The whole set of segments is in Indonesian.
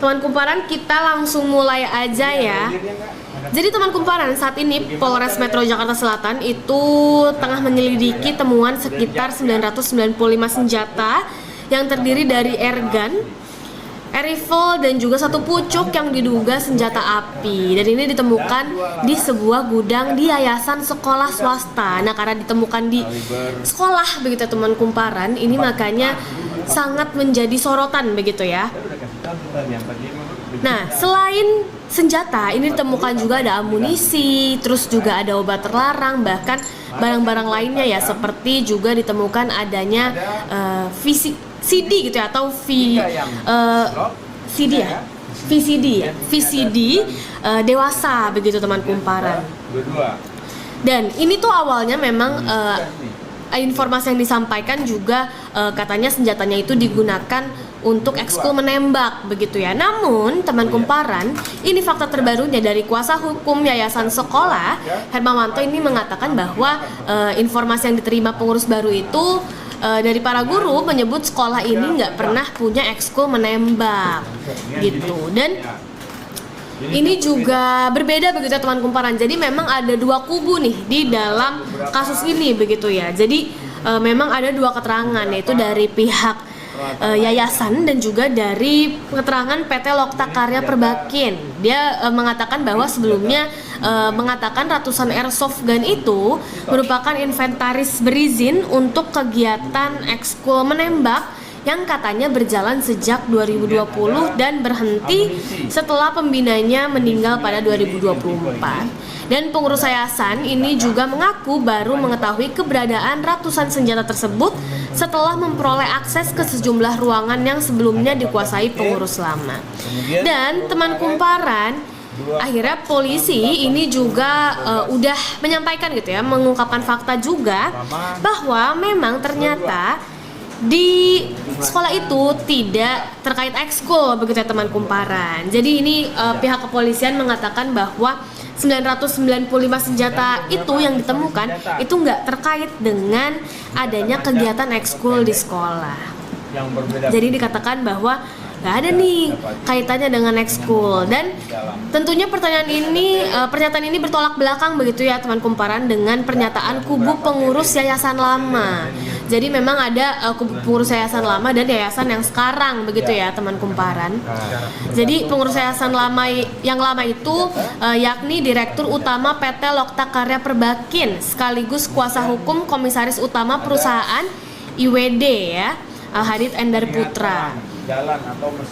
teman kumparan, kita langsung mulai aja ya. Jadi teman kumparan, saat ini Polres Metro Jakarta Selatan itu tengah menyelidiki temuan sekitar 995 senjata yang terdiri dari airgun, air rifle, dan juga satu pucuk yang diduga senjata api. Dan ini ditemukan di sebuah gudang di yayasan sekolah swasta. Nah, karena ditemukan di sekolah begitu teman kumparan, ini makanya sangat menjadi sorotan begitu ya. Nah, selain senjata, ini ditemukan juga ada amunisi, terus juga ada obat terlarang, bahkan barang-barang lainnya ya, seperti juga ditemukan adanya CD gitu ya, atau CD ya, VCD dewasa begitu teman kumparan. Dan ini tuh awalnya memang informasi yang disampaikan juga katanya senjatanya itu digunakan untuk ekskul menembak begitu ya. Namun teman kumparan, ini fakta terbarunya dari kuasa hukum Yayasan Sekolah Hermawanto ini mengatakan bahwa informasi yang diterima pengurus baru itu dari para guru menyebut sekolah ini nggak pernah punya ekskul menembak gitu. Dan ini juga berbeda begitu teman kumparan. Jadi memang ada dua kubu nih di dalam kasus ini begitu ya. Jadi memang ada dua keterangan, yaitu dari pihak yayasan dan juga dari keterangan PT Lokta Karya Perbakin. Dia mengatakan bahwa sebelumnya mengatakan ratusan airsoft gun itu merupakan inventaris berizin untuk kegiatan ekskul menembak yang katanya berjalan sejak 2020 dan berhenti setelah pembinanya meninggal pada 2024. Dan pengurus yayasan ini juga mengaku baru mengetahui keberadaan ratusan senjata tersebut setelah memperoleh akses ke sejumlah ruangan yang sebelumnya dikuasai pengurus lama. Dan teman kumparan, akhirnya polisi ini juga udah menyampaikan gitu ya, mengungkapkan fakta juga bahwa memang ternyata di sekolah itu tidak terkait ekskul begitu ya teman kumparan. Jadi ini pihak kepolisian mengatakan bahwa 995 senjata itu yang ditemukan itu nggak terkait dengan adanya kegiatan ekskul di sekolah. Jadi dikatakan bahwa nggak ada nih kaitannya dengan ekskul. Dan tentunya pernyataan ini bertolak belakang begitu ya teman kumparan dengan pernyataan kubu pengurus yayasan lama. Jadi memang ada kubu pengurus yayasan lama dan yayasan yang sekarang begitu ya teman kumparan. Jadi pengurus yayasan lama yang lama itu yakni Direktur Utama PT Lokta Karya Perbakin sekaligus kuasa hukum Komisaris Utama Perusahaan IWD ya, Al-Hadid Endar Putra.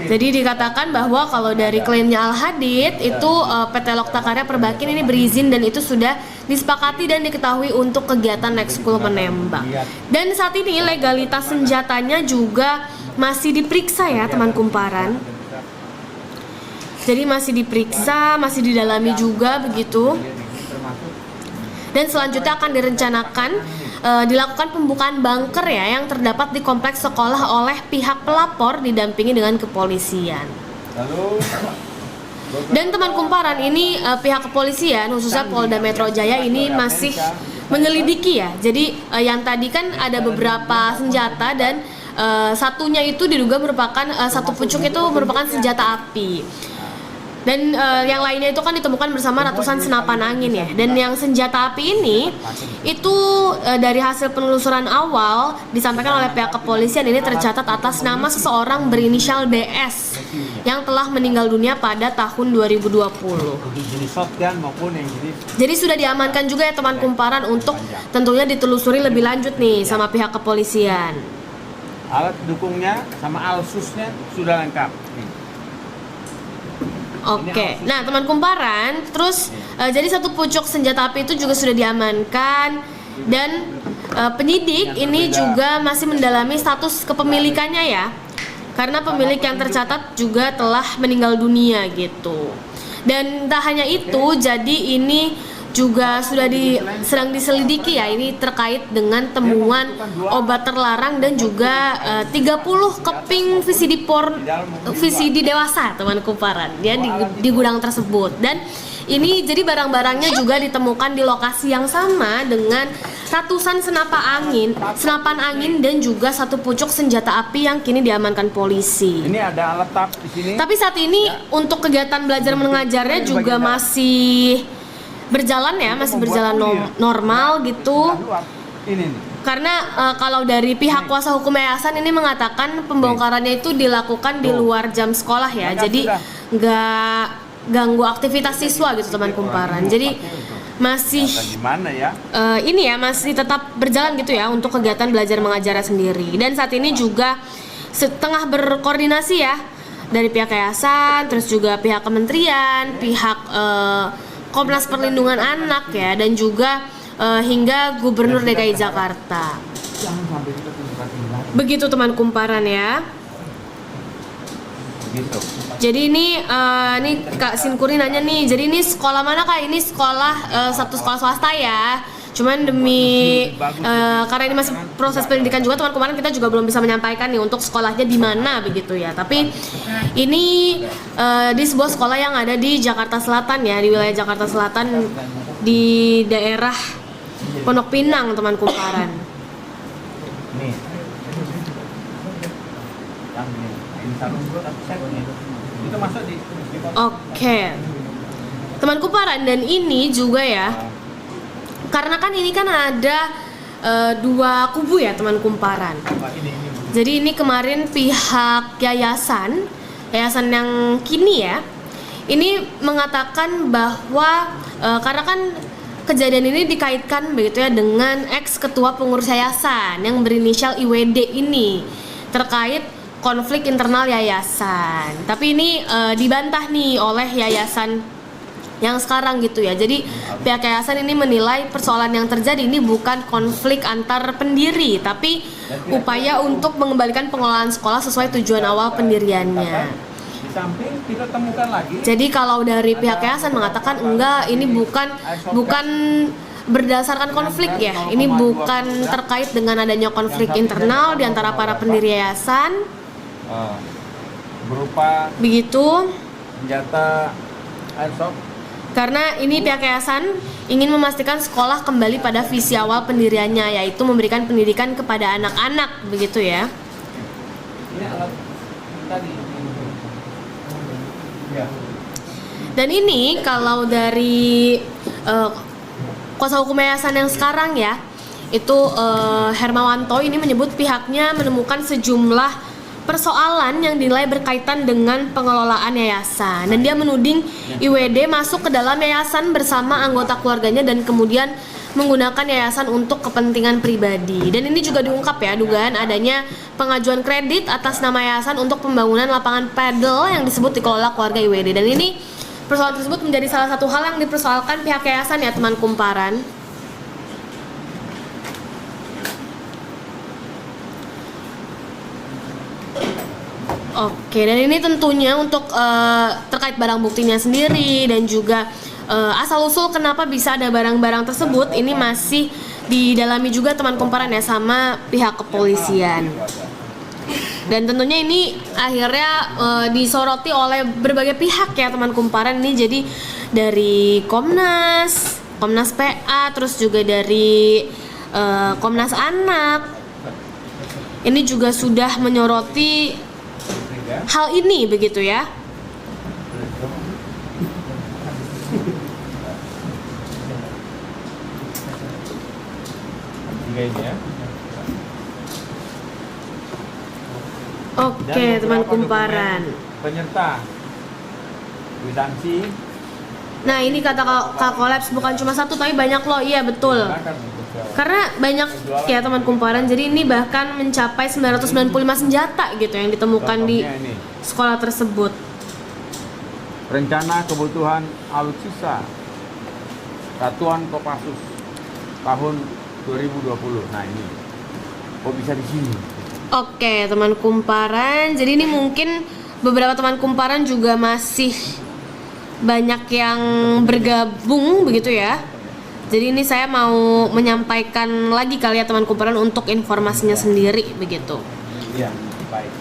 Jadi dikatakan bahwa kalau dari klaimnya Al-Hadid itu PT Lokta Karya Perbakin ini berizin dan itu sudah disepakati dan diketahui untuk kegiatan ekskul menembak. Dan saat ini legalitas senjatanya juga masih diperiksa ya teman kumparan. Jadi masih diperiksa, masih didalami juga begitu. Dan selanjutnya akan direncanakan dilakukan pembukaan bunker ya yang terdapat di kompleks sekolah oleh pihak pelapor didampingi dengan kepolisian. Dan teman kumparan ini pihak kepolisian khususnya Polda Metro Jaya ini masih menyelidiki ya. Jadi yang tadi kan ada beberapa senjata dan satunya itu diduga merupakan satu pucuk itu merupakan senjata api. Dan yang lainnya itu kan ditemukan bersama ratusan senapan angin ya. Dan yang senjata api ini itu dari hasil penelusuran awal disampaikan oleh pihak kepolisian ini tercatat atas nama seseorang berinisial DS yang telah meninggal dunia pada tahun 2020. Jadi sudah diamankan juga ya teman kumparan untuk tentunya ditelusuri lebih lanjut nih sama pihak kepolisian. Alat dukungnya sama alususnya sudah lengkap. Oke, nah teman kumparan, terus jadi satu pucuk senjata api itu juga sudah diamankan dan penyidik ini juga masih mendalami status kepemilikannya ya, karena pemilik yang tercatat juga telah meninggal dunia gitu. Dan tak hanya itu, jadi ini juga sedang diselidiki ya, ini terkait dengan temuan obat terlarang dan juga 30 keping VCD dewasa teman kumparan ya di gudang tersebut. Dan ini jadi barang-barangnya juga ditemukan di lokasi yang sama dengan ratusan senapan angin dan juga satu pucuk senjata api yang kini diamankan polisi. Ini ada alat tap di sini. Tapi saat ini untuk kegiatan belajar mengajarnya juga masih berjalan ya, masih berjalan normal gitu. Ini nih. Karena kalau dari pihak kuasa hukum yayasan ini mengatakan pembongkarannya itu dilakukan di luar jam sekolah ya, jadi nggak ganggu aktivitas siswa gitu teman kumparan. Jadi masih Gimana ya? ini ya masih tetap berjalan gitu ya untuk kegiatan belajar mengajarnya sendiri. Dan saat ini juga setengah berkoordinasi ya dari pihak yayasan, terus juga pihak kementerian, pihak Komnas Perlindungan Anak ya, dan juga hingga Gubernur DKI Jakarta. Begitu teman kumparan ya. Gitu. Jadi ini Kak Sinkuri nanya nih, jadi ini sekolah mana Kak? Ini sekolah satu sekolah swasta ya. Cuman demi karena ini masih proses pendidikan juga teman kumparan, kita juga belum bisa menyampaikan nih untuk sekolahnya di mana begitu ya. Tapi ini di sebuah sekolah yang ada di Jakarta Selatan ya, di wilayah Jakarta Selatan di daerah Pondok Pinang teman kumparan. Nih. Yang ini sarung set nih. Itu masuk di Oke. Teman kumparan, dan ini juga ya. Karena kan ini kan ada dua kubu ya teman kumparan. Jadi ini kemarin pihak yayasan yang kini ya, ini mengatakan bahwa karena kan kejadian ini dikaitkan begitu ya dengan ex ketua pengurus yayasan yang berinisial IWD ini terkait konflik internal yayasan. Tapi ini dibantah nih oleh yayasan yang sekarang gitu ya. Jadi pihak yayasan ini menilai persoalan yang terjadi ini bukan konflik antar pendiri, tapi upaya untuk mengembalikan pengelolaan sekolah sesuai tujuan awal pendiriannya. di samping kita temukan lagi. Jadi kalau dari pihak yayasan mengatakan enggak, ini bukan berdasarkan konflik ya. Ini bukan terkait dengan adanya konflik internal di antara para pendiri yayasan. Berupa Begitu. senjata airsoft. Karena ini pihak yayasan ingin memastikan sekolah kembali pada visi awal pendiriannya, yaitu memberikan pendidikan kepada anak-anak, begitu ya. Ini alat tadi. Ya. Dan ini kalau dari kuasa hukum yayasan yang sekarang ya, itu Hermawanto ini menyebut pihaknya menemukan sejumlah persoalan yang dinilai berkaitan dengan pengelolaan yayasan, dan dia menuding IWD masuk ke dalam yayasan bersama anggota keluarganya dan kemudian menggunakan yayasan untuk kepentingan pribadi. Dan ini juga diungkap ya dugaan adanya pengajuan kredit atas nama yayasan untuk pembangunan lapangan padel yang disebut dikelola keluarga IWD. Dan ini persoalan tersebut menjadi salah satu hal yang dipersoalkan pihak yayasan ya teman kumparan. Oke, dan ini tentunya untuk terkait barang buktinya sendiri dan juga asal-usul kenapa bisa ada barang-barang tersebut, ini masih didalami juga teman kumparan ya sama pihak kepolisian. Dan tentunya ini akhirnya disoroti oleh berbagai pihak ya teman kumparan ini. Jadi dari Komnas PA, terus juga dari Komnas Anak. Ini juga sudah menyoroti hal ini begitu ya. Oke, teman kumparan. Penyerta kwitansi. Nah, ini kata Kak Kolaps bukan cuma satu tapi banyak loh. Iya, betul. Karena banyak ya teman kumparan. Jadi ini bahkan mencapai 995 senjata gitu yang ditemukan di sekolah tersebut. Rencana kebutuhan alutsista Satuan Kopassus tahun 2020. Nah, ini kok bisa di sini? Oke, teman kumparan. Jadi ini mungkin beberapa teman kumparan juga masih banyak yang bergabung begitu ya. Jadi ini saya mau menyampaikan lagi kali ya teman kumparan untuk informasinya sendiri begitu. Iya, baik.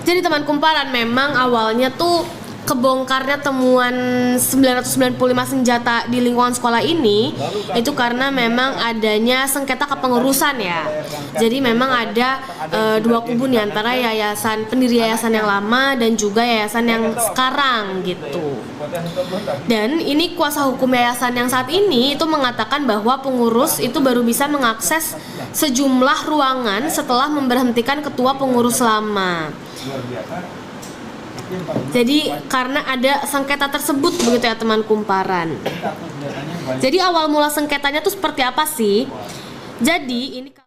Jadi teman kumparan memang awalnya tuh kebongkarnya temuan 995 senjata di lingkungan sekolah ini itu karena memang adanya sengketa kepengurusan ya. Jadi memang ada dua kubu nih, antara pendiri yayasan yang lama dan juga yayasan yang sekarang gitu. Dan ini kuasa hukum yayasan yang saat ini itu mengatakan bahwa pengurus itu baru bisa mengakses sejumlah ruangan setelah memberhentikan ketua pengurus lama. Jadi karena ada sengketa tersebut begitu ya teman kumparan. Jadi awal mula sengketanya tuh seperti apa sih? Jadi ini